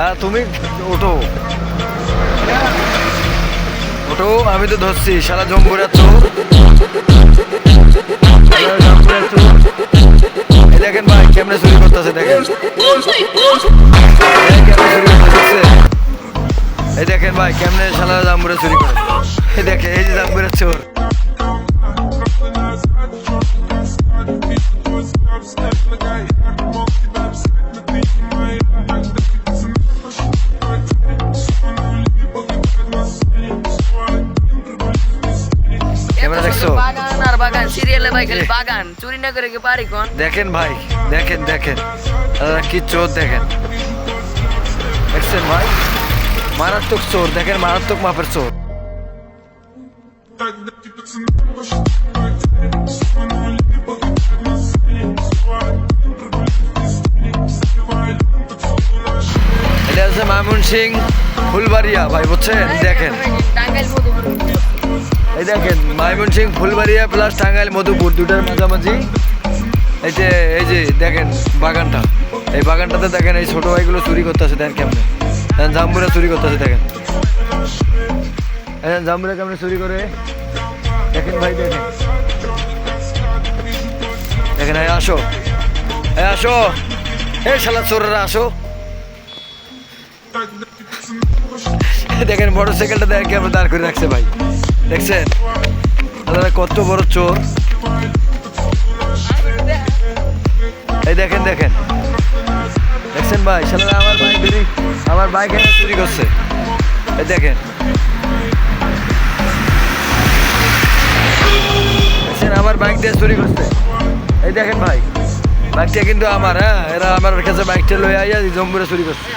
হ্যাঁ তুমি ওঠো ওঠো, আমি তো ধরছি সারা জম্বুরা চোর। এই দেখেন ভাই কেমনে চুরি করতেছে, দেখেন এই দেখেন ভাই কেমনে সারা জাম্বুরা চুরি করে। এই দেখে এই যে জাম্বুরা চোর। দেখেন ভাই দেখেন দেখেন কি চোর, দেখেন দেখছেন ভাই, মারাত্মক চোর, দেখেন মারাত্মক মাপের চোর। এটা হচ্ছে ময়মনসিংহ ফুলবাড়িয়া ভাই, বুঝছেন? দেখেন এই দেখেন ময়মনসিংহ ফুলবাড়িয়া প্লাস টাঙ্গাইল মধুপুর দুটার মাঝামাঝি এই যে দেখেন বাগানটা, এই বাগানটাতে দেখেন এই ছোট ভাইগুলো চুরি করতেছে, দেখেন কেমনে জাম্বুরা চুরি করতেছে, দেখেন জাম্বুরা কেমনে চুরি করে, দেখেন ভাই দেখেন দেখেন। আসো আসো, এই শালা চোররা আসো। দেখেন মোটর সাইকেলটা দেখেন কেমন দাঁড় করে রাখছে ভাই, দেখছেন কত বড় চোর। এই দেখেন দেখেন দেখছেন ভাই, শালা আমার বাইক এনে চুরি করছে। এই দেখেন দেখছেন আমার বাইক দিয়ে চুরি করছে। এই দেখেন ভাই বাইকটা কিন্তু আমার, হ্যাঁ এরা আমার কাছে বাইকটা লয়ে আইয়া জম্বুরে চুরি করছে।